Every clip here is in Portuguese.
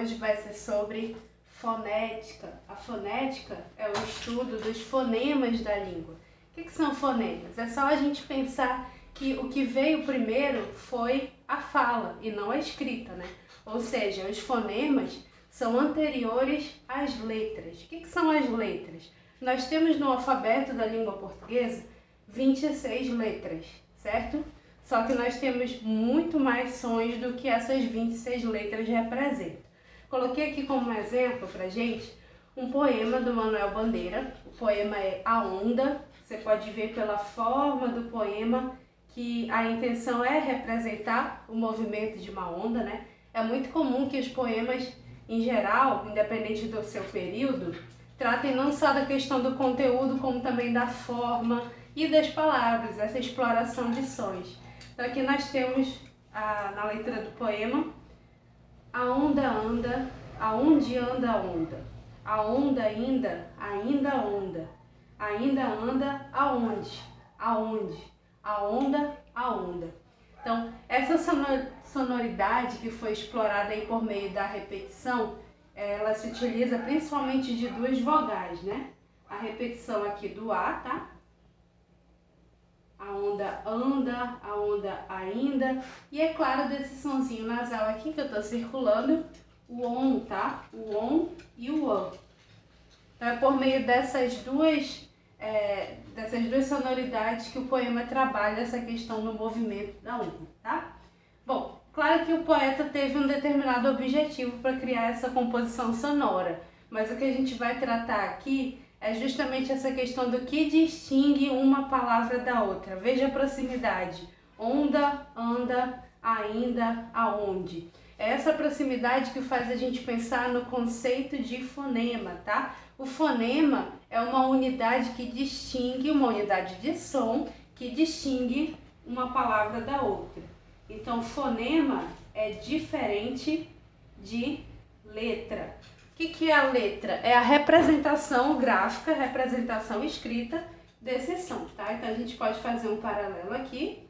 hoje vai ser sobre fonética. A fonética é o estudo dos fonemas da língua. O que são fonemas? É só a gente pensar que o que veio primeiro foi a fala e não a escrita, né? Ou seja, os fonemas são anteriores às letras. O que são as letras? Nós temos no alfabeto da língua portuguesa 26 letras, certo? Só que nós temos muito mais sons do que essas 26 letras representam. Coloquei aqui como exemplo pra gente um poema do Manuel Bandeira. O poema é A Onda. Você pode ver pela forma do poema que a intenção é representar o movimento de uma onda, né? É muito comum que os poemas, em geral, independente do seu período, tratem não só da questão do conteúdo, como também da forma e das palavras, essa exploração de sons. Então aqui nós temos, na leitura do poema, a onda anda, aonde anda a onda? A onda ainda onda. Ainda anda aonde? Aonde? A onda, a onda. Então, essa sonoridade que foi explorada aí por meio da repetição, ela se utiliza principalmente de duas vogais, né? A repetição aqui do A, tá? A onda anda, a onda ainda. E é claro, desse sonzinho nasal aqui que eu tô circulando, o ON, tá? O ON e o AN. Então, é por meio dessas duas sonoridades que o poema trabalha essa questão do movimento da onda, tá? Bom, claro que o poeta teve um determinado objetivo para criar essa composição sonora, mas o que a gente vai tratar aqui é justamente essa questão do que distingue uma palavra da outra. Veja a proximidade. Onda, anda, ainda, aonde. É essa proximidade que faz a gente pensar no conceito de fonema, tá? O fonema é uma unidade que distingue, uma unidade de som que distingue uma palavra da outra. Então, fonema é diferente de letra. O que é a letra? É a representação gráfica, representação escrita desse som, tá? Então, a gente pode fazer um paralelo aqui,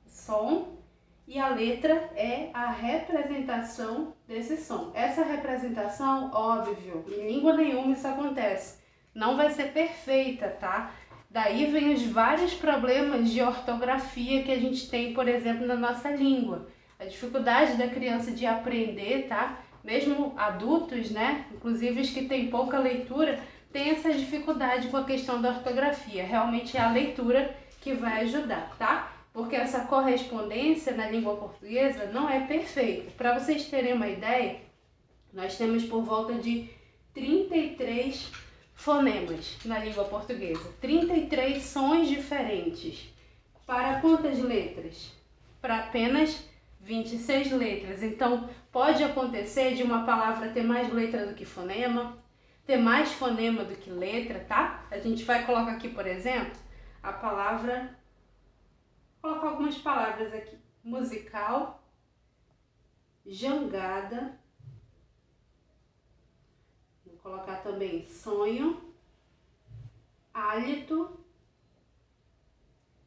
som, e a letra é a representação desse som. Essa representação, óbvio, em língua nenhuma isso acontece. Não vai ser perfeita, tá? Daí vem os vários problemas de ortografia que a gente tem, por exemplo, na nossa língua. A dificuldade da criança de aprender, tá? Mesmo adultos, né? Inclusive os que têm pouca leitura, tem essa dificuldade com a questão da ortografia. Realmente é a leitura que vai ajudar, tá? Porque essa correspondência na língua portuguesa não é perfeita. Para vocês terem uma ideia, nós temos por volta de 33 fonemas na língua portuguesa. 33 sons diferentes. Para quantas letras? Para apenas 26 letras. Então, pode acontecer de uma palavra ter mais letra do que fonema, ter mais fonema do que letra, tá? A gente vai colocar aqui, por exemplo, a palavra... Vou colocar algumas palavras aqui. Musical, jangada. Vou colocar também sonho, hálito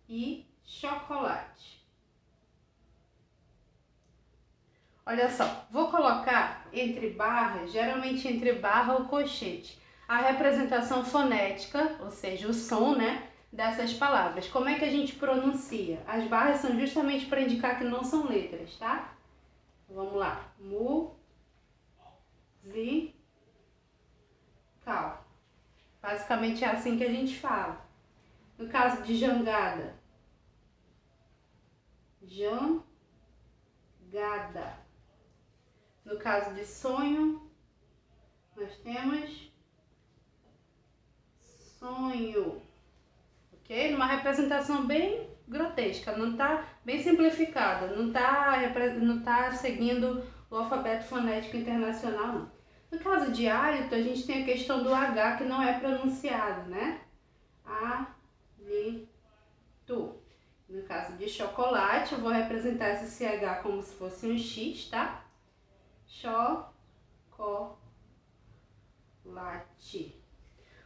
e chocolate. Olha só, vou colocar entre barras, geralmente entre barra ou colchete, a representação fonética, ou seja, o som, né, dessas palavras. Como é que a gente pronuncia? As barras são justamente para indicar que não são letras, tá? Vamos lá. Musical. Basicamente é assim que a gente fala. No caso de jangada, jangada. No caso de sonho, nós temos sonho. Ok? Numa representação bem grotesca, não tá bem simplificada, não tá seguindo o alfabeto fonético internacional, não. No caso de hálito, a gente tem a questão do H que não é pronunciado, né? Hálito. No caso de chocolate, eu vou representar esse CH como se fosse um X, tá? Chocolate.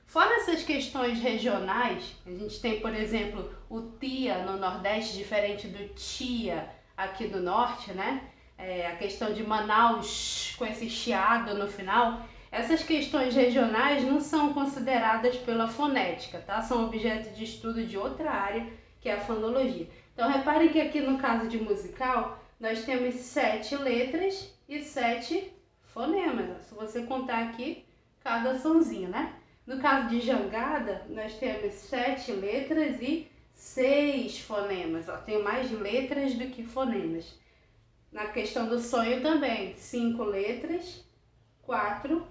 Fora essas questões regionais, a gente tem, por exemplo, o tia no Nordeste, diferente do tia aqui do Norte, né? a questão de Manaus com esse chiado no final, essas questões regionais não são consideradas pela fonética, tá? São objeto de estudo de outra área, que é a fonologia. Então, reparem que aqui no caso de musical, nós temos 7 letras e 7 fonemas. Se você contar aqui, cada sonzinho, né? No caso de jangada, nós temos 7 letras e 6 fonemas. Ó, tem mais letras do que fonemas. Na questão do sonho também, 5 letras, 4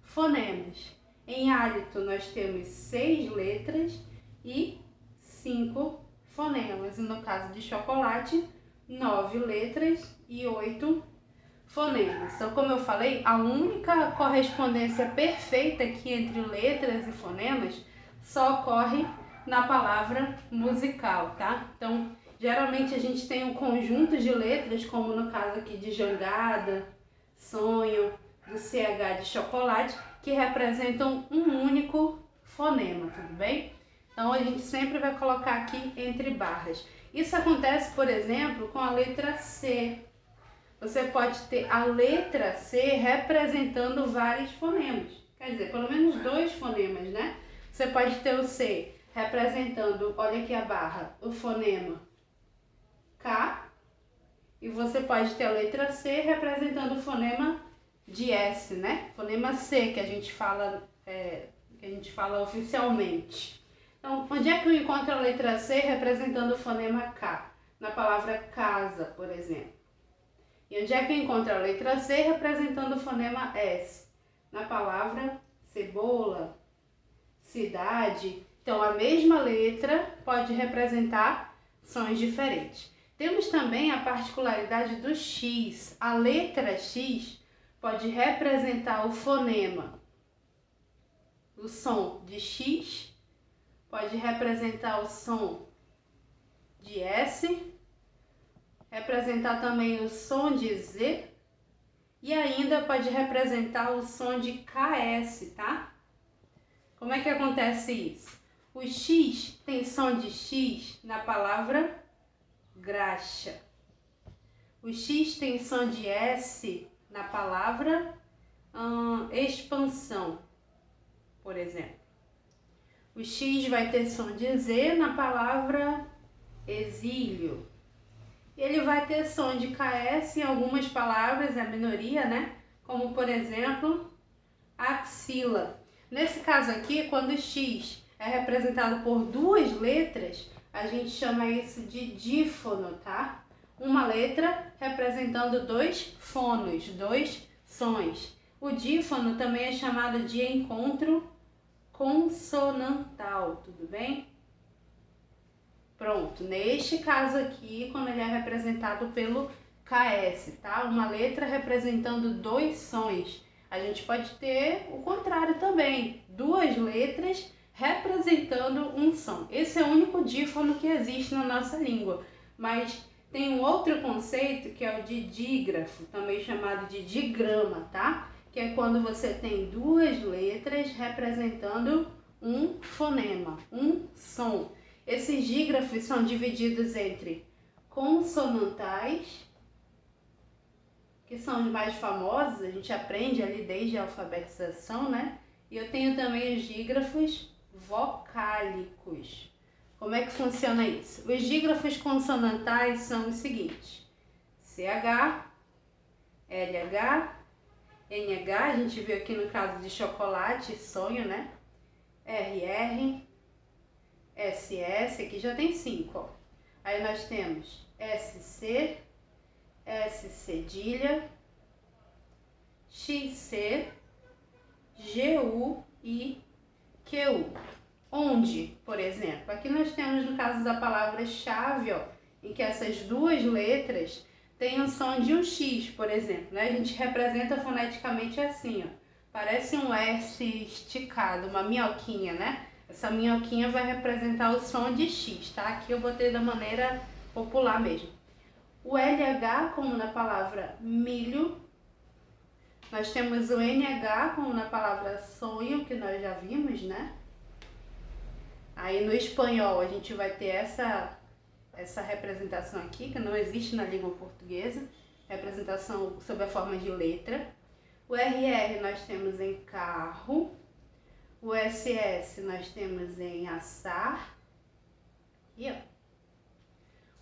fonemas. Em hálito, nós temos 6 letras e 5 fonemas. E no caso de chocolate, 9 letras e 8 fonemas. Então, como eu falei, a única correspondência perfeita aqui entre letras e fonemas só ocorre na palavra musical, tá? Então, geralmente a gente tem um conjunto de letras, como no caso aqui de jangada, sonho, do CH de chocolate, que representam um único fonema, tudo bem? Então, a gente sempre vai colocar aqui entre barras. Isso acontece, por exemplo, com a letra C. Você pode ter a letra C representando vários fonemas. Quer dizer, pelo menos 2 fonemas, né? Você pode ter o C representando, olha aqui a barra, o fonema K. E você pode ter a letra C representando o fonema de S, né? Fonema C, que a gente fala oficialmente. Então, onde é que eu encontro a letra C representando o fonema K? Na palavra casa, por exemplo. E onde é que eu encontro a letra C representando o fonema S? Na palavra cebola, cidade. Então, a mesma letra pode representar sons diferentes. Temos também a particularidade do X. A letra X pode representar o fonema, o som de X, pode representar o som de S, representar também o som de Z e ainda pode representar o som de KS, tá? Como é que acontece isso? O X tem som de X na palavra graxa. O X tem som de S na palavra expansão, por exemplo. O X vai ter som de Z na palavra exílio. Ele vai ter som de KS em algumas palavras, a minoria, né? Como, por exemplo, axila. Nesse caso aqui, quando o X é representado por 2 letras, a gente chama isso de dífono, tá? Uma letra representando 2 fonos, 2 sons. O dífono também é chamado de encontro consonantal, tudo bem? Pronto, neste caso aqui, quando ele é representado pelo KS, tá? Uma letra representando 2 sons. A gente pode ter o contrário também, 2 letras representando um som. Esse é o único dífono que existe na nossa língua, mas tem um outro conceito que é o de dígrafo, também chamado de digrama, tá? Que é quando você tem 2 letras representando um fonema, um som. Esses dígrafos são divididos entre consonantais, que são os mais famosos, a gente aprende ali desde a alfabetização, né? E eu tenho também os dígrafos vocálicos. Como é que funciona isso? Os dígrafos consonantais são os seguintes: CH, LH, NH, a gente viu aqui no caso de chocolate, sonho, né? RR, SS, aqui já tem 5, ó. Aí nós temos SC, S cedilha, XC, GU e QU. Onde, por exemplo, aqui nós temos no caso da palavra-chave, ó, em que essas 2 letras têm o som de um X, por exemplo, né? A gente representa foneticamente assim, ó. Parece um S esticado, uma minhoquinha, né? Essa minhoquinha vai representar o som de X, tá? Aqui eu botei da maneira popular mesmo. O LH, como na palavra milho. Nós temos o NH, como na palavra sonho, que nós já vimos, né? Aí no espanhol a gente vai ter essa representação aqui, que não existe na língua portuguesa. representação sob a forma de letra. O RR nós temos em carro. O SS nós temos em assar. Aqui, ó.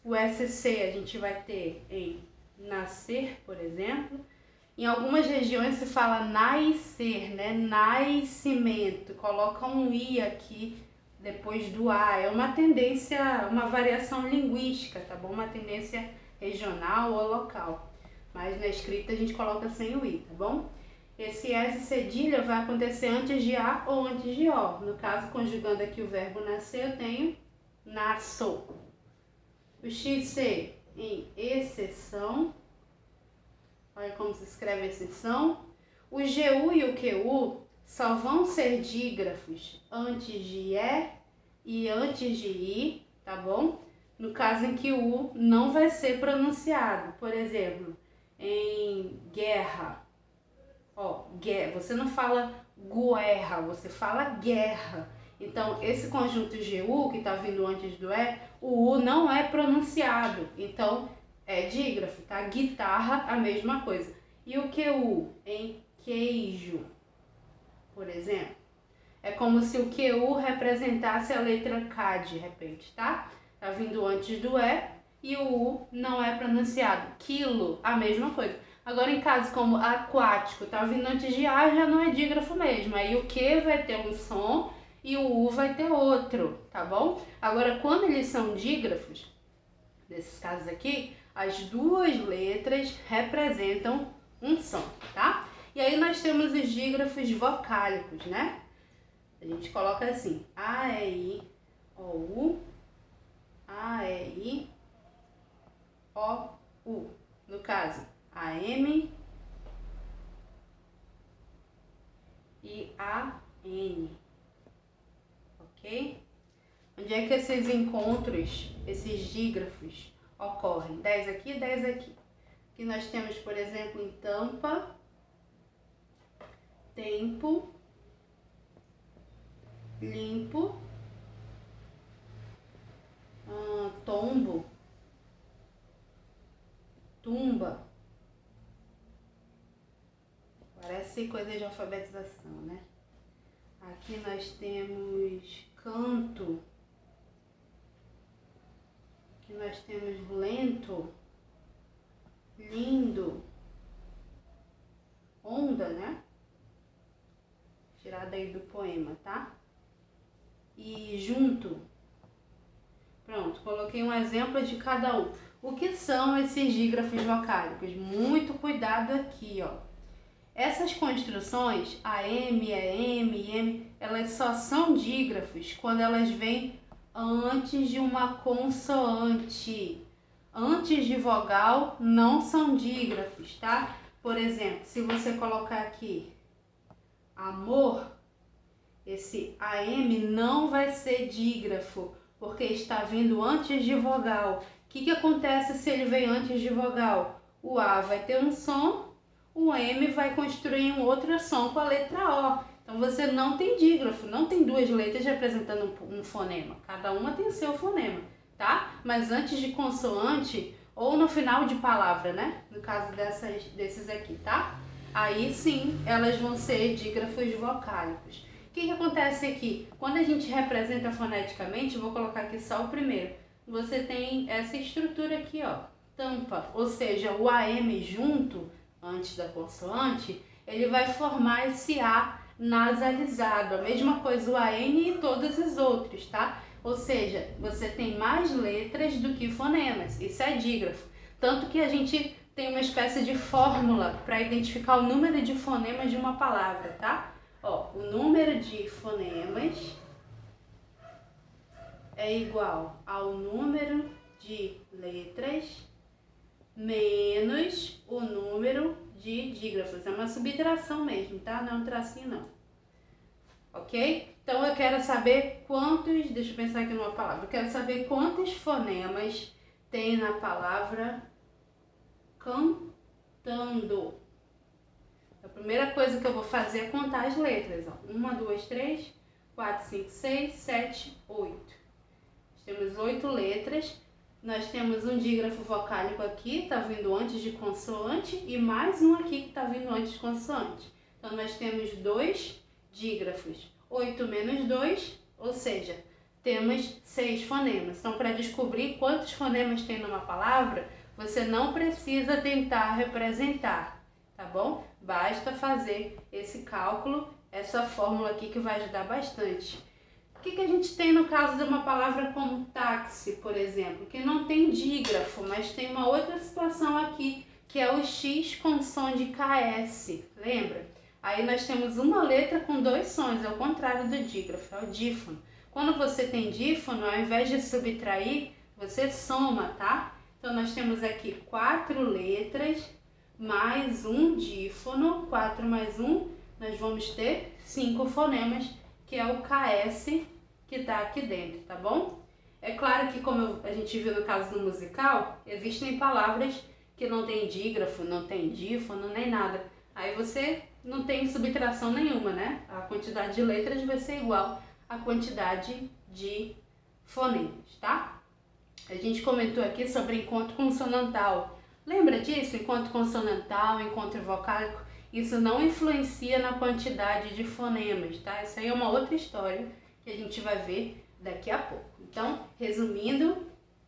O SC a gente vai ter em nascer, por exemplo. Em algumas regiões se fala nascer, né? Nascimento. Coloca um I aqui depois do A. É uma tendência, uma variação linguística, tá bom? Uma tendência regional ou local. Mas na escrita a gente coloca sem o I, tá bom? Esse S cedilha vai acontecer antes de A ou antes de O. No caso, conjugando aqui o verbo nascer, eu tenho nasço. O XC em exceção. Olha como se escreve exceção. O GU e o QU só vão ser dígrafos antes de e antes de I, tá bom? No caso em que o U não vai ser pronunciado. Por exemplo, em guerra. Ó, você não fala guerra, você fala guerra. Então, esse conjunto GU, que está vindo antes do o U não é pronunciado. Então, é dígrafo, tá? Guitarra, a mesma coisa. E o QU em queijo, por exemplo, é como se o QU representasse a letra K de repente, tá? Tá vindo antes do e o U não é pronunciado. Quilo, a mesma coisa. Agora, em casos como aquático, tá vindo antes de A, já não é dígrafo mesmo. Aí o Q vai ter um som e o U vai ter outro, tá bom? Agora, quando eles são dígrafos, nesses casos aqui, as duas letras representam um som, tá? E aí nós temos os dígrafos vocálicos, né? A gente coloca assim, A, E, I, O, U, A, E, I, O, U. No caso, A, M e A, N. Ok? Onde é que esses encontros, esses dígrafos ocorrem? 10 aqui, 10 aqui. Aqui nós temos, por exemplo, em tampa, tempo, limpo, tombo, tumba. Parece coisa de alfabetização, né? Aqui nós temos canto. Aqui nós temos lento, lindo, onda, né? Tirada aí do poema, tá? E junto. Pronto, coloquei um exemplo de cada um. O que são esses dígrafos vocálicos? Muito cuidado aqui, ó. Essas construções, a M, M, elas só são dígrafos quando elas vêm antes de uma consoante. Antes de vogal, não são dígrafos, tá? Por exemplo, se você colocar aqui amor, esse AM não vai ser dígrafo, porque está vindo antes de vogal. O que acontece se ele vem antes de vogal? O A vai ter um som, o M vai construir um outro som com a letra O. Então você não tem dígrafo, não tem duas letras representando um fonema. Cada uma tem seu fonema, tá? Mas antes de consoante ou no final de palavra, né? No caso desses aqui, tá? Aí sim, elas vão ser dígrafos vocálicos. O que acontece aqui? Quando a gente representa foneticamente, eu vou colocar aqui só o primeiro. Você tem essa estrutura aqui, ó, tampa, ou seja, o AM junto, antes da consoante, ele vai formar esse A nasalizado. A mesma coisa o AN e todos os outros, tá? Ou seja, você tem mais letras do que fonemas. Isso é dígrafo. Tanto que a gente tem uma espécie de fórmula para identificar o número de fonemas de uma palavra, tá? Ó, o número de fonemas é igual ao número de letras menos o número de dígrafos. É uma subtração mesmo, tá? Não é um tracinho, não. Ok? Então eu quero saber quantos, deixa eu pensar aqui numa palavra, eu quero saber quantos fonemas tem na palavra cantando. A primeira coisa que eu vou fazer é contar as letras, ó. 1, 2, 3, 4, 5, 6, 7, 8. Temos 8 letras. Nós temos um dígrafo vocálico aqui, está vindo antes de consoante, e mais um aqui que está vindo antes de consoante. Então, nós temos 2 dígrafos. 8 menos 2, ou seja, temos 6 fonemas. Então, para descobrir quantos fonemas tem numa palavra, você não precisa tentar representar, tá bom? Basta fazer esse cálculo, essa fórmula aqui que vai ajudar bastante. O que a gente tem no caso de uma palavra como táxi, por exemplo, que não tem dígrafo, mas tem uma outra situação aqui, que é o X com som de KS, lembra? Aí nós temos uma letra com 2 sons, é o contrário do dígrafo, é o dífono. Quando você tem dífono, ao invés de subtrair, você soma, tá? Então nós temos aqui 4 letras mais um dífono, 4 mais 1, nós vamos ter 5 fonemas, que é o KS que está aqui dentro, tá bom? É claro que, como a gente viu no caso do musical, existem palavras que não tem dígrafo, não tem dífono, nem nada. Aí você não tem subtração nenhuma, né? A quantidade de letras vai ser igual à quantidade de fonemas, tá? A gente comentou aqui sobre encontro consonantal. Lembra disso? Encontro consonantal, encontro vocálico. Isso não influencia na quantidade de fonemas, tá? Isso aí é uma outra história que a gente vai ver daqui a pouco. Então, resumindo,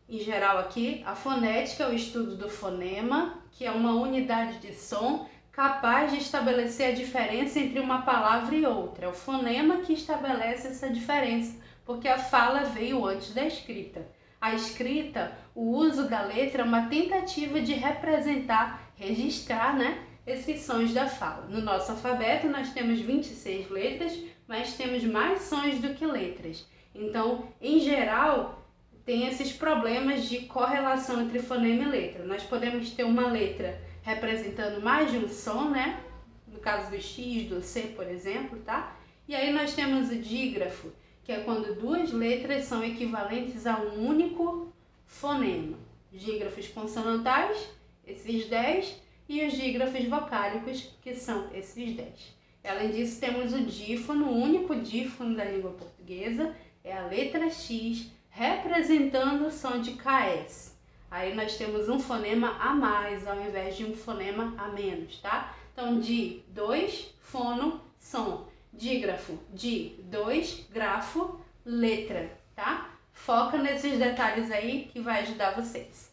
em geral aqui, a fonética é o estudo do fonema, que é uma unidade de som capaz de estabelecer a diferença entre uma palavra e outra. É o fonema que estabelece essa diferença, porque a fala veio antes da escrita. A escrita, o uso da letra é uma tentativa de representar, registrar, né, esses sons da fala. No nosso alfabeto nós temos 26 letras, mas temos mais sons do que letras. Então, em geral, tem esses problemas de correlação entre fonema e letra. Nós podemos ter uma letra representando mais de um som, né? No caso do X, do C, por exemplo, tá? E aí nós temos o dígrafo, que é quando 2 letras são equivalentes a um único fonema. Dígrafos consonantais, esses 10, e os dígrafos vocálicos, que são esses 10. Além disso, temos o dífono, o único dífono da língua portuguesa, é a letra X, representando o som de KS. Aí nós temos um fonema a mais, ao invés de um fonema a menos, tá? Então, di, 2, fono, som. Dígrafo, di, 2, grafo, letra, tá? Foca nesses detalhes aí que vai ajudar vocês.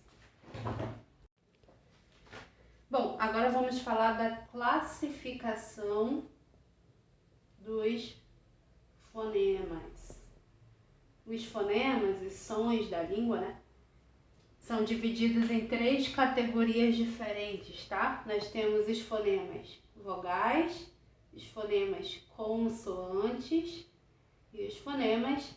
Bom, agora vamos falar da classificação dos fonemas. Os fonemas e sons da língua, né, são divididos em 3 categorias diferentes, tá? Nós temos os fonemas vogais, os fonemas consoantes e os fonemas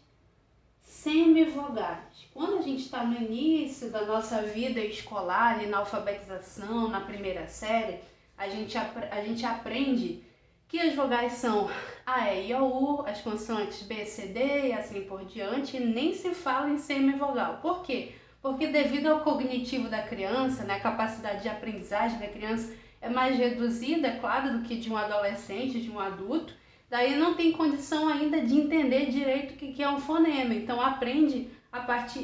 semivogais. Quando a gente está no início da nossa vida escolar, ali na alfabetização, na primeira série, a gente aprende que as vogais são A, E, I, O, U, as consoantes B, C, D e assim por diante, e nem se fala em semivogal. Por quê? Porque devido ao cognitivo da criança, né, a capacidade de aprendizagem da criança é mais reduzida, é claro, do que de um adolescente, de um adulto, daí não tem condição ainda de entender direito o que é um fonema. Então aprende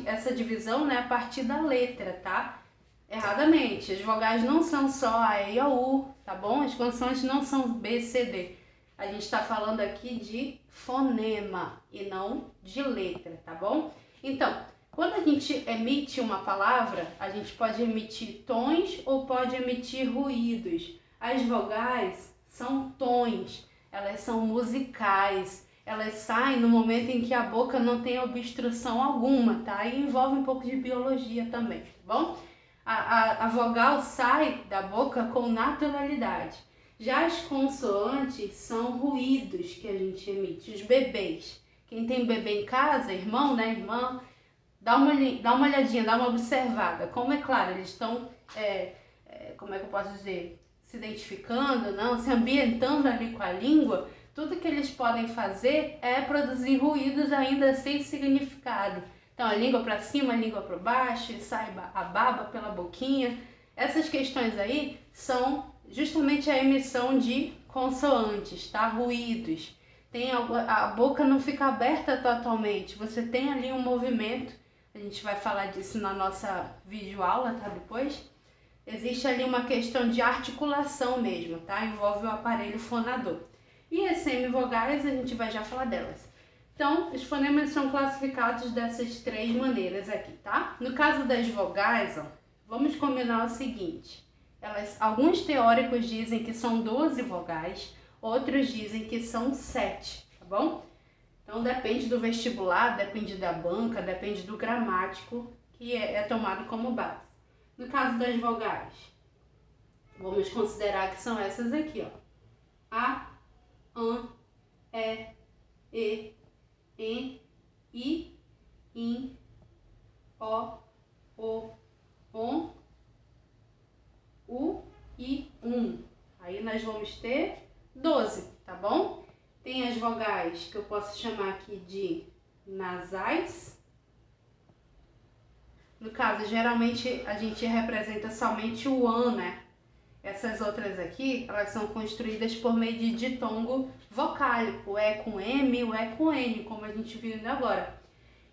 essa divisão, né, a partir da letra, tá? Erradamente, as vogais não são só A, E, I, O, U, tá bom? As consoantes não são B, C, D. A gente está falando aqui de fonema e não de letra, tá bom? Então, quando a gente emite uma palavra, a gente pode emitir tons ou pode emitir ruídos. As vogais são tons, elas são musicais, elas saem no momento em que a boca não tem obstrução alguma, tá? E envolve um pouco de biologia também, tá bom? A vogal sai da boca com naturalidade. Já as consoantes são ruídos que a gente emite, os bebês. Quem tem bebê em casa, irmão, né, irmã, dá uma olhadinha, dá uma observada. Como é claro, eles estão, como é que eu posso dizer, se identificando, não, se ambientando ali com a língua, tudo que eles podem fazer é produzir ruídos ainda sem significado. Então, a língua para cima, a língua para baixo, sai a baba pela boquinha. Essas questões aí são justamente a emissão de consoantes, tá? Ruídos. A boca não fica aberta totalmente, você tem ali um movimento. A gente vai falar disso na nossa videoaula, tá? Depois. Existe ali uma questão de articulação mesmo, tá? Envolve o aparelho fonador. E as semivogais, a gente vai já falar delas. Então, os fonemas são classificados dessas três maneiras aqui, tá? No caso das vogais, ó, vamos combinar o seguinte. Alguns teóricos dizem que são 12 vogais, outros dizem que são 7, tá bom? Então, depende do vestibular, depende da banca, depende do gramático que é tomado como base. No caso das vogais, vamos considerar que são essas aqui, ó. A, an, e, en, i, in, o, on, u e Aí nós vamos ter 12, tá bom? Tem as vogais que eu posso chamar aqui de nasais. No caso, geralmente a gente representa somente o an, né? Essas outras aqui, elas são construídas por meio de ditongo vocálico, o E com M, o E com N, como a gente viu ainda agora.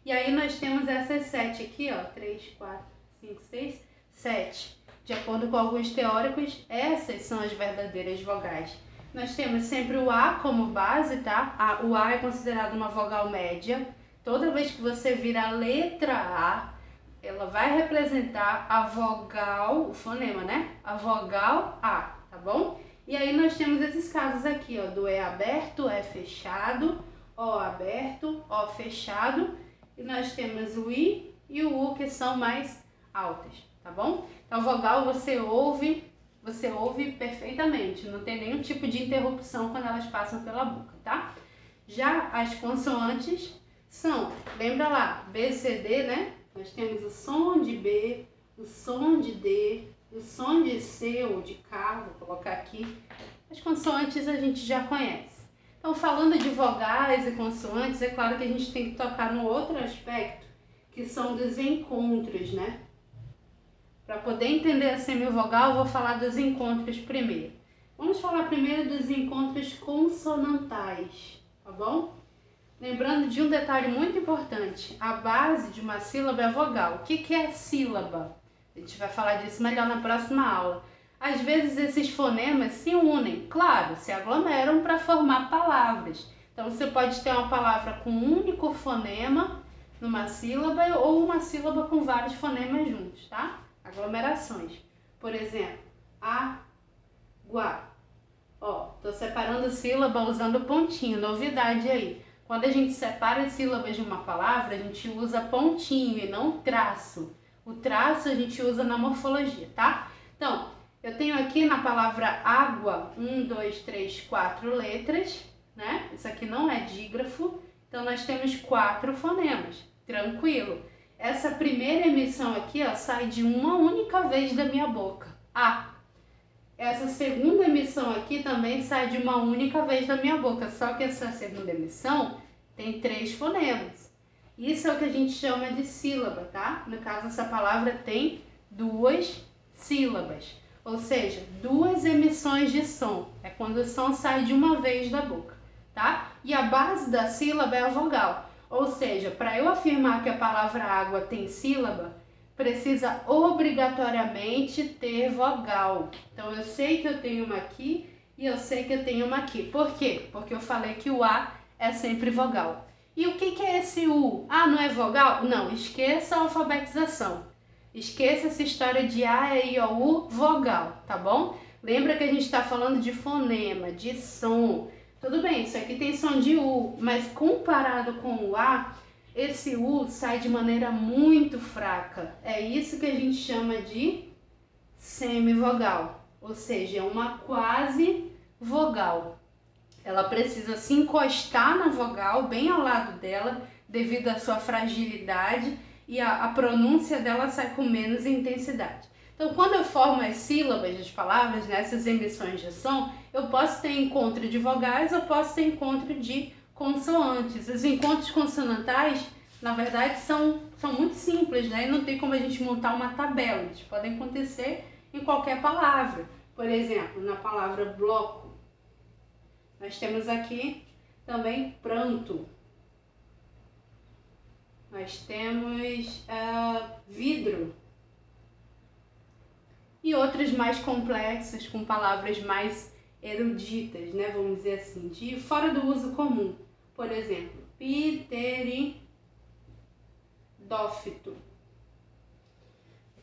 E aí nós temos essas 7 aqui, ó, 3, 4, 5, 6, 7. De acordo com alguns teóricos, essas são as verdadeiras vogais. Nós temos sempre o A como base, tá? O A é considerado uma vogal média. Toda vez que você vira a letra A, ela vai representar a vogal, o fonema, né? A vogal A, tá bom? E aí nós temos esses casos aqui, ó, do E aberto, E fechado, O aberto, O fechado. E nós temos o I e o U, que são mais altas, tá bom? Então, vogal você ouve perfeitamente, não tem nenhum tipo de interrupção quando elas passam pela boca, tá? Já as consoantes são, lembra lá, B, C, D, né? Nós temos o som de B, o som de D, o som de C ou de K, vou colocar aqui. As consoantes a gente já conhece. Então, falando de vogais e consoantes, é claro que a gente tem que tocar no outro aspecto, que são dos encontros, né? Para poder entender a semivogal, eu vou falar dos encontros primeiro. Vamos falar primeiro dos encontros consonantais, tá bom? Lembrando de um detalhe muito importante, a base de uma sílaba é a vogal. O que é sílaba? A gente vai falar disso melhor na próxima aula. Às vezes esses fonemas se unem, claro, se aglomeram para formar palavras. Então você pode ter uma palavra com um único fonema numa sílaba ou uma sílaba com vários fonemas juntos, tá? Aglomerações. Por exemplo, água. Ó, tô separando sílaba usando pontinho, novidade aí. Quando a gente separa as sílabas de uma palavra, a gente usa pontinho e não traço. O traço a gente usa na morfologia, tá? Então, eu tenho aqui na palavra água 1, 2, 3, 4 letras, né? Isso aqui não é dígrafo, então nós temos 4 fonemas, tranquilo. Essa primeira emissão aqui, ó, sai de uma única vez da minha boca, A. Essa segunda emissão aqui também sai de uma única vez da minha boca, só que essa segunda emissão tem 3 fonemas. Isso é o que a gente chama de sílaba, tá? No caso, essa palavra tem 2 sílabas, ou seja, 2 emissões de som. É quando o som sai de uma vez da boca, tá? E a base da sílaba é a vogal, ou seja, para eu afirmar que a palavra água tem sílaba, precisa obrigatoriamente ter vogal. Então, eu sei que eu tenho uma aqui e eu sei que eu tenho uma aqui. Por quê? Porque eu falei que o A é sempre vogal. E o que é esse U? Ah, não é vogal? Não, esqueça a alfabetização. Esqueça essa história de A, E, I, O, U, vogal, tá bom? Lembra que a gente está falando de fonema, de som. Tudo bem, isso aqui tem som de U, mas comparado com o A, esse U sai de maneira muito fraca. É isso que a gente chama de semivogal, ou seja, é uma quase vogal. Ela precisa se encostar na vogal, bem ao lado dela, devido à sua fragilidade, e a pronúncia dela sai com menos intensidade. Então, quando eu formo as sílabas das palavras, nessas emissões de som, eu posso ter encontro de vogais, eu posso ter encontro de consoantes. Os encontros consonantais, na verdade, são muito simples, né? E não tem como a gente montar uma tabela. Eles podem acontecer em qualquer palavra. Por exemplo, na palavra bloco, nós temos aqui também pranto. nós temos vidro. E outras mais complexas, com palavras mais eruditas, né? Vamos dizer assim, de fora do uso comum. Por exemplo, pteridófito,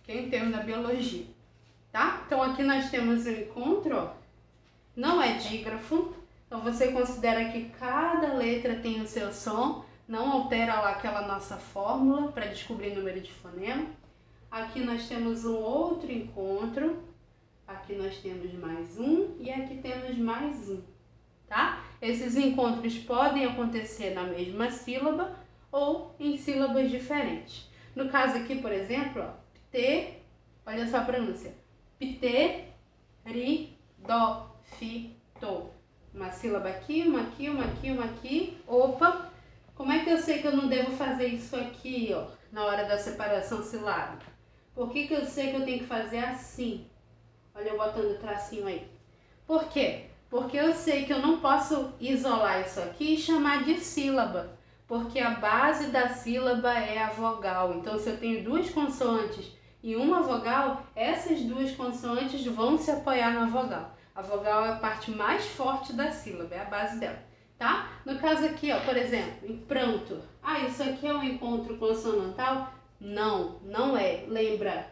em termos da biologia, tá? Então aqui nós temos o encontro, ó, não é dígrafo, então você considera que cada letra tem o seu som, não altera lá aquela nossa fórmula para descobrir o número de fonema. Aqui nós temos um outro encontro, aqui nós temos mais um e aqui temos mais um, tá? Esses encontros podem acontecer na mesma sílaba ou em sílabas diferentes. No caso aqui, por exemplo, ó, olha só a pronúncia, pteridófito. Uma sílaba aqui, uma aqui, uma aqui, uma aqui. Opa! Como é que eu sei que eu não devo fazer isso aqui, ó, na hora da separação silábica? Por que eu sei que eu tenho que fazer assim? Olha eu botando o tracinho aí. Por quê? Porque eu sei que eu não posso isolar isso aqui e chamar de sílaba, porque a base da sílaba é a vogal. Então, se eu tenho duas consoantes e uma vogal, essas duas consoantes vão se apoiar na vogal. A vogal é a parte mais forte da sílaba, é a base dela, tá? No caso aqui, ó, por exemplo, em pranto. Isso aqui é um encontro consonantal? Não, não é. Lembra,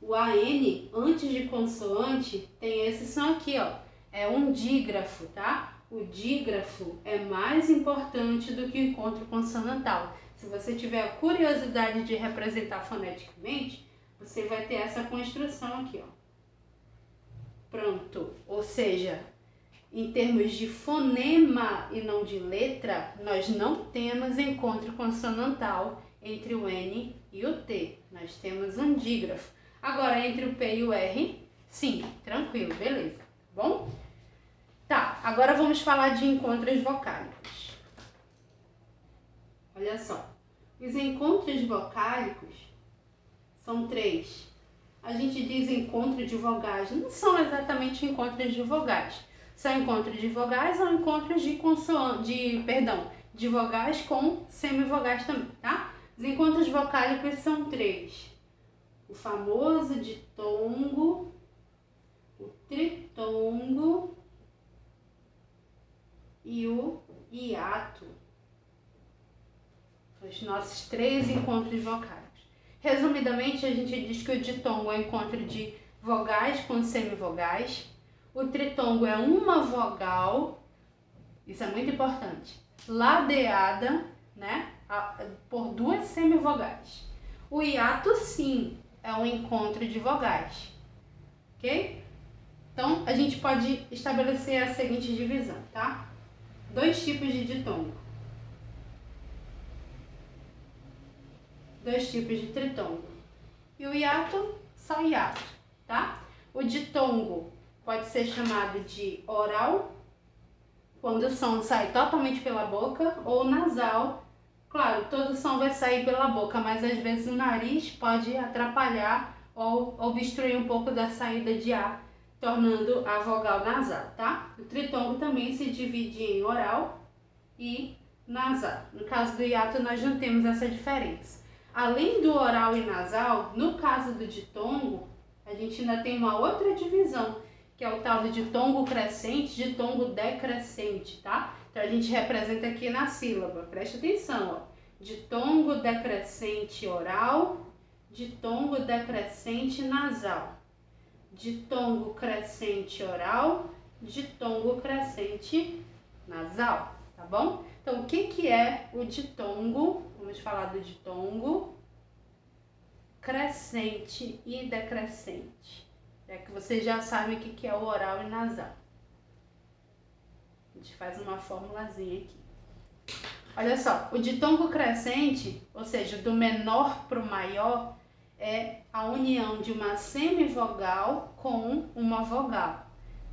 o AN, antes de consoante, tem esse som aqui, ó. É um dígrafo, tá? O dígrafo é mais importante do que o encontro consonantal. Se você tiver a curiosidade de representar foneticamente, você vai ter essa construção aqui, ó. Pronto. Ou seja, em termos de fonema e não de letra, nós não temos encontro consonantal entre o N e o T. Nós temos um dígrafo. Agora, entre o P e o R, sim, tranquilo, beleza, tá bom? Tá, agora vamos falar de encontros vocálicos. Olha só, os encontros vocálicos são 3. A gente diz encontro de vogais, não são exatamente encontros de vogais. São encontros de vogais ou encontros de de vogais com semivogais também, tá? Os encontros vocálicos são 3. O famoso ditongo, o tritongo e o hiato. Os nossos 3 encontros vocálicos. Resumidamente, a gente diz que o ditongo é o encontro de vogais com semivogais. O tritongo é uma vogal, isso é muito importante, ladeada, né, por 2 semivogais. O hiato, sim, é um encontro de vogais, ok? Então, a gente pode estabelecer a seguinte divisão, tá? 2 tipos de ditongo. 2 tipos de tritongo. E o hiato, só hiato, tá? O ditongo pode ser chamado de oral, quando o som sai totalmente pela boca, ou nasal. Claro, todo som vai sair pela boca, mas às vezes o nariz pode atrapalhar ou obstruir um pouco da saída de ar, tornando a vogal nasal, tá? O tritongo também se divide em oral e nasal. No caso do hiato, nós não temos essa diferença. Além do oral e nasal, no caso do ditongo, a gente ainda tem uma outra divisão, que é o tal do ditongo crescente, ditongo decrescente, tá? Então a gente representa aqui na sílaba, presta atenção, ó. Ditongo decrescente oral, ditongo decrescente nasal. Ditongo crescente oral, ditongo crescente nasal, tá bom? Então, o que é o ditongo? Vamos falar do ditongo crescente e decrescente. É que vocês já sabem o que é o oral e nasal. A gente faz uma formulazinha aqui. Olha só, o ditongo crescente, ou seja, do menor para o maior, é a união de uma semivogal com uma vogal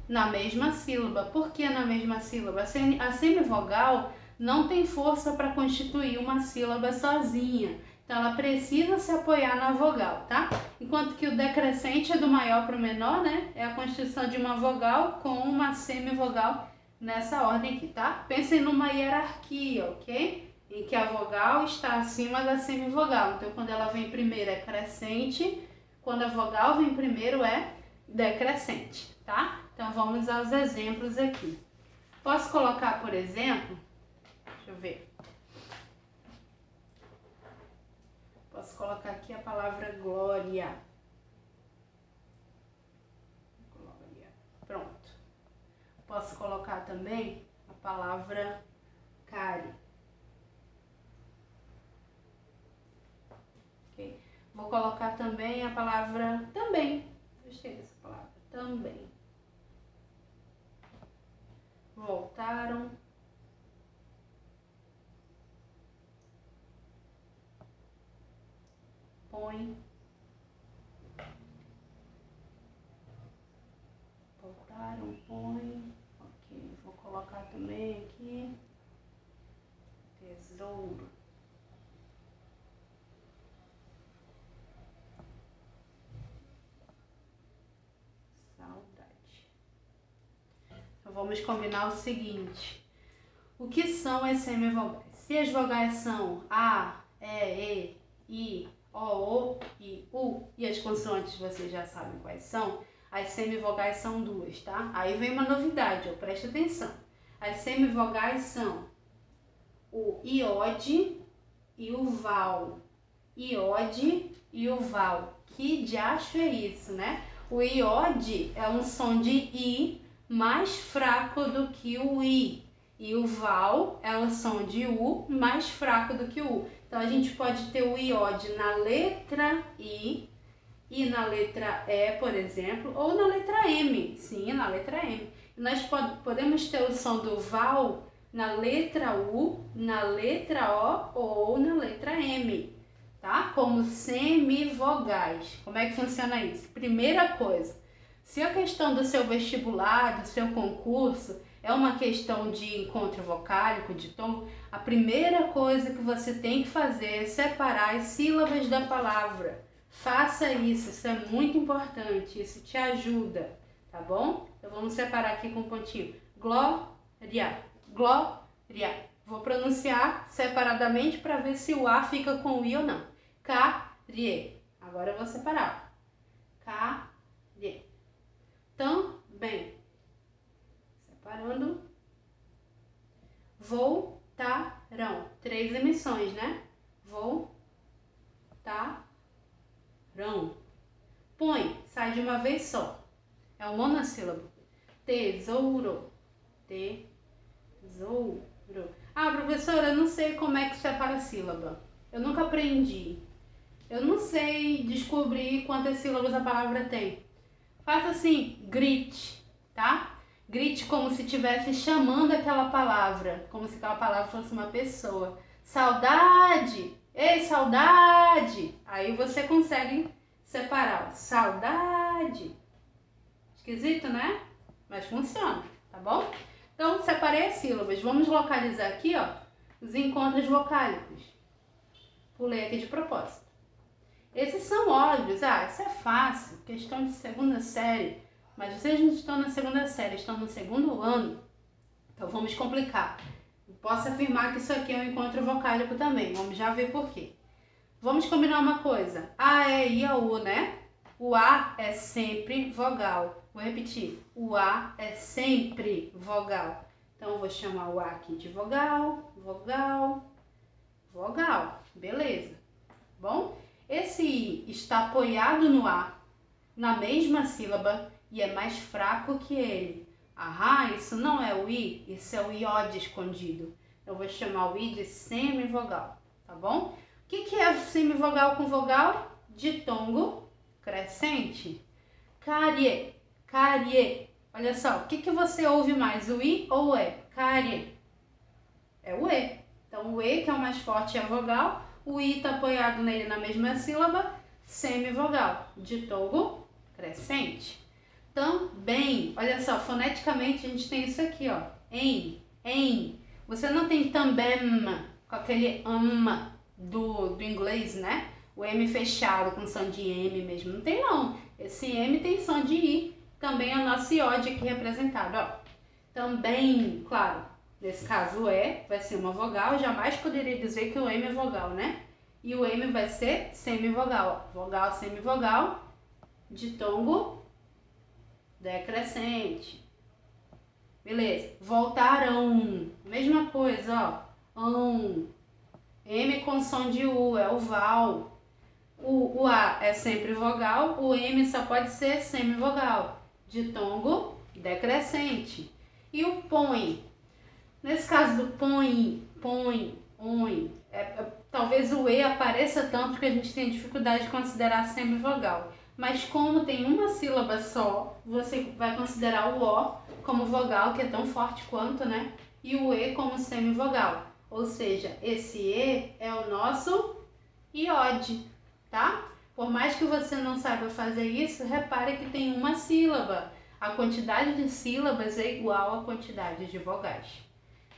na mesma sílaba. Por que na mesma sílaba? A semivogal não tem força para constituir uma sílaba sozinha. Então, ela precisa se apoiar na vogal, tá? Enquanto que o decrescente é do maior para o menor, né? É a constituição de uma vogal com uma semivogal nessa ordem aqui, tá? Pensem numa hierarquia, ok? em que a vogal está acima da semivogal. Então, quando ela vem primeiro é crescente, quando a vogal vem primeiro é decrescente, tá? Então, vamos aos exemplos aqui. Posso colocar, por exemplo, deixa eu ver. Posso colocar aqui a palavra glória. Glória. Pronto. Posso colocar também a palavra care. Okay. Vou colocar também a palavra também. Gostei dessa palavra. Também. Voltaram. Põe. Voltaram, põe. Ok, vou colocar também aqui. Tesouro. Saudade. Então vamos combinar o seguinte. O que são as semivogais? Se as vogais são A, E, I, O e U, e as consoantes vocês já sabem quais são, as semivogais são duas, tá? Aí vem uma novidade, ó, presta atenção. As semivogais são o iode e o val. Iode e o val. Que diacho é isso, né? O iode é um som de I mais fraco do que o I. E o val é o som de U mais fraco do que o U. Então, a gente pode ter o iode na letra I e na letra E, por exemplo, ou na letra M. Sim, na letra M. Nós podemos ter o som do val na letra U, na letra O ou na letra M, tá? Como semivogais. Como é que funciona isso? Primeira coisa, se a questão do seu vestibular, do seu concurso, é uma questão de encontro vocálico, de tom, a primeira coisa que você tem que fazer é separar as sílabas da palavra. Faça isso, isso é muito importante, isso te ajuda, tá bom? Então vamos separar aqui com um pontinho. Glória, glória. Vou pronunciar separadamente para ver se o A fica com o I ou não. Carie. Agora eu vou separar. Carie. Também. Separando. Voltarão. 3 emissões, né? Voltarão. Põe. Sai de uma vez só. É um monossílabo. Tesouro. Tesouro. Ah, professora, eu não sei como é que separa a sílaba. Eu nunca aprendi. Eu não sei descobrir quantas sílabas a palavra tem. Faça assim, grite, tá? Grite como se estivesse chamando aquela palavra, como se aquela palavra fosse uma pessoa. Saudade! Ei, saudade! Aí você consegue separar. Saudade! Esquisito, né? Mas funciona, tá bom? Então, separei as sílabas. Vamos localizar aqui, ó, os encontros vocálicos. Pulei aqui de propósito. Esses são óbvios. Ah, isso é fácil. Questão de segunda série. Mas vocês não estão na segunda série, estão no segundo ano. Então, vamos complicar. Eu posso afirmar que isso aqui é um encontro vocálico também. Vamos já ver por quê. Vamos combinar uma coisa. A, E, I, A, U, né? O A é sempre vogal. Vou repetir. O A é sempre vogal. Então, eu vou chamar o A aqui de vogal, vogal, vogal. Beleza. Bom, esse I está apoiado no A, na mesma sílaba, e é mais fraco que ele. Ah, isso não é o I, isso é o iode escondido. Eu vou chamar o I de semivogal, tá bom? O que é semivogal com vogal? Ditongo crescente. Carie, carie. Olha só, o que você ouve mais, o I ou o E? Carie. É o E. Então, o E, que é o mais forte, é a vogal. O I está apoiado nele na mesma sílaba, semivogal. Ditongo crescente. Também, olha só, foneticamente a gente tem isso aqui, ó. Em. Você não tem também com aquele do inglês, né? O M fechado com som de M mesmo. Não tem, não. Esse M tem som de I. Também é o nosso iode aqui representado, ó. Também, claro, Nesse caso, o E vai ser uma vogal, jamais poderia dizer que o M é vogal, né? E o M vai ser semivogal, ó. Vogal, semivogal, ditongo decrescente. Beleza? Voltaram, mesma coisa, ó. M com som de U, é o val. O A é sempre vogal, o M só pode ser semivogal, ditongo decrescente. E o põe? Nesse caso do põe, on, talvez o E apareça tanto que a gente tem dificuldade de considerar semivogal. Mas como tem uma sílaba só, você vai considerar o O como vogal, que é tão forte quanto, né? E o E como semivogal. Ou seja, esse E é o nosso iode, tá? Por mais que você não saiba fazer isso, repare que tem uma sílaba. A quantidade de sílabas é igual à quantidade de vogais.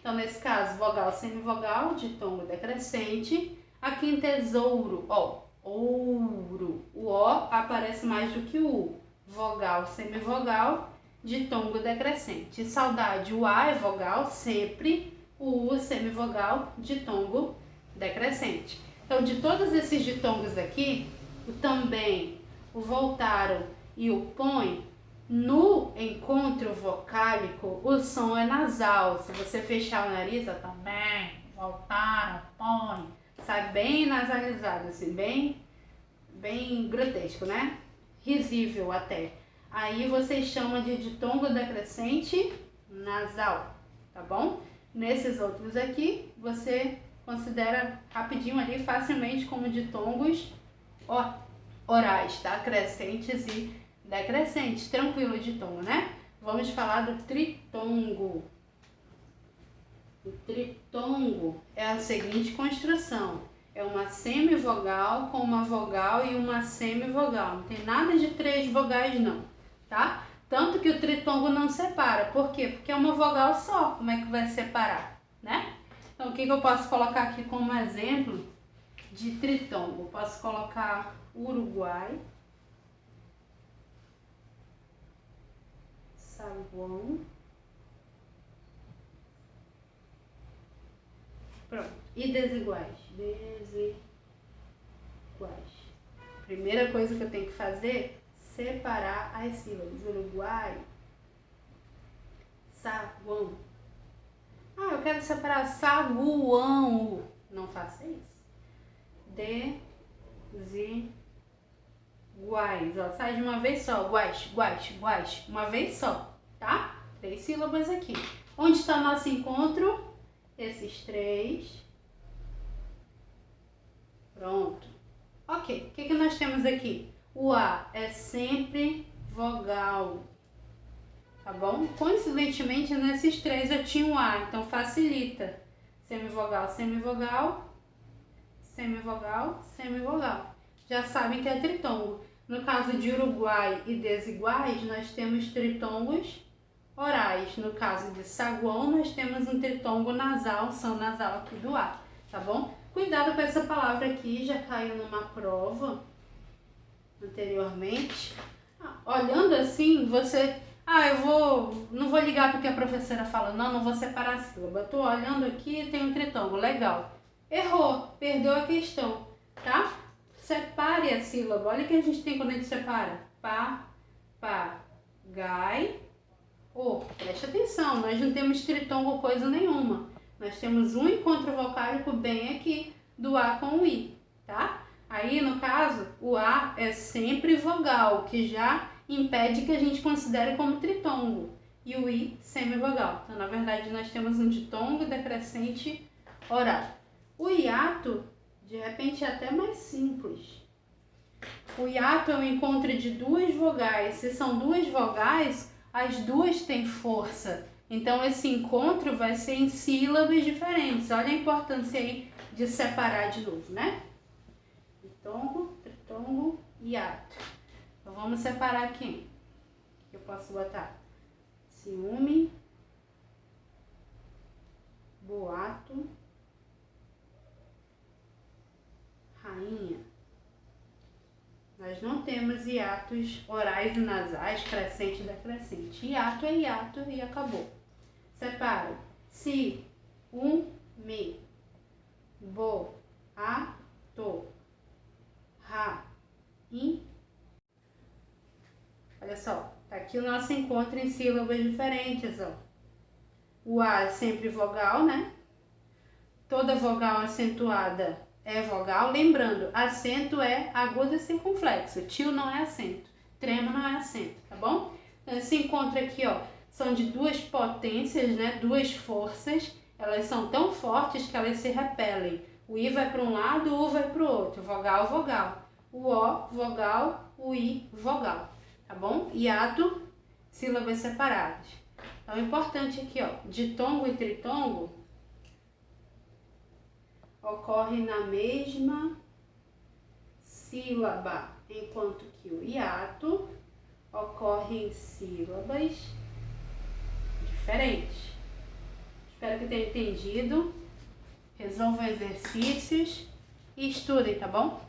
Então, nesse caso, vogal, semivogal, ditongo decrescente. Aqui em tesouro, ó, ouro. O O aparece mais do que o U. Vogal, semivogal, ditongo decrescente. Saudade, o A é vogal, sempre. O U semivogal, ditongo decrescente. Então, de todos esses ditongos aqui, o também, o voltaram e o põe, no encontro vocálico, o som é nasal. Se você fechar o nariz, ó, também, voltaram, põe, sai bem nasalizado, assim, bem grotesco, né? Risível até. Aí você chama de ditongo decrescente nasal, tá bom? Nesses outros aqui, você considera rapidinho ali, facilmente, como ditongos orais, tá? Crescentes e decrescentes. Tranquilo de tom, né? Vamos falar do tritongo. O tritongo é a seguinte construção. É uma semivogal com uma vogal e uma semivogal. Não tem nada de 3 vogais não, tá? Tanto que o tritongo não separa. Por quê? Porque é uma vogal só. Como é que vai separar, né? Então, o que eu posso colocar aqui como exemplo de tritongo? Posso colocar Uruguai, saguão. Pronto. E desiguais? Desiguais. Primeira coisa que eu tenho que fazer, separar as sílabas. Uruguai, saguão. Ah, eu quero separar saguão. Não faça isso. Desiguais. Ó, sai de uma vez só. Guache. Uma vez só, tá? 3 sílabas aqui. Onde está o nosso encontro? Esses 3. Pronto. Ok, o que nós temos aqui? O A é sempre vogal, tá bom? Coincidentemente, nesses 3 eu tinha o A, então facilita. Semivogal, semivogal, semivogal, semivogal. Já sabem que é tritongo. No caso de Uruguai e desiguais, nós temos tritongos orais. No caso de saguão, nós temos um tritongo nasal, som nasal aqui do A, tá bom? Cuidado com essa palavra aqui, já caiu numa prova anteriormente. Olhando assim, você... não vou ligar porque a professora fala, não vou separar a sílaba. Tô olhando aqui e tem um tritongo, legal. Errou, perdeu a questão, tá? Separe a sílaba. Olha o que a gente tem quando a gente separa. Gai, preste atenção, nós não temos tritongo coisa nenhuma. Nós temos um encontro vocálico bem aqui, do A com o I, tá? Aí, no caso, o A é sempre vogal, que já impede que a gente considere como tritongo. E o I, semivogal. Então, na verdade, nós temos um ditongo decrescente oral. O hiato, de repente, é até mais simples. O hiato é o encontro de 2 vogais. Se são 2 vogais, as 2 têm força. Então, esse encontro vai ser em sílabas diferentes. Olha a importância aí de separar de novo, né? Ditongo, tritongo, hiato. Então, vamos separar aqui. Eu posso botar ciúme, boato, rainha. Nós não temos hiatos orais e nasais, crescente e decrescente. Hiato é hiato e acabou. Separo. si, mi, bo, a, to, ra, in. Olha só, tá aqui o nosso encontro em sílabas diferentes, ó. O A é sempre vogal, né? Toda vogal acentuada é vogal. Lembrando, acento é agudo e circunflexo. Tio não é acento. Trema não é acento, tá bom? Então, esse encontro aqui, ó, são de duas potências, né? Duas forças. Elas são tão fortes que elas se repelem. O I vai para um lado, o U vai para o outro. Vogal, vogal. O O, vogal. O I, vogal. Tá bom? Hiato, sílabas separadas. Então, é importante aqui, ó, ditongo e tritongo ocorre na mesma sílaba, enquanto que o hiato ocorre em sílabas diferentes. Espero que tenha entendido. Resolvam exercícios e estudem, tá bom?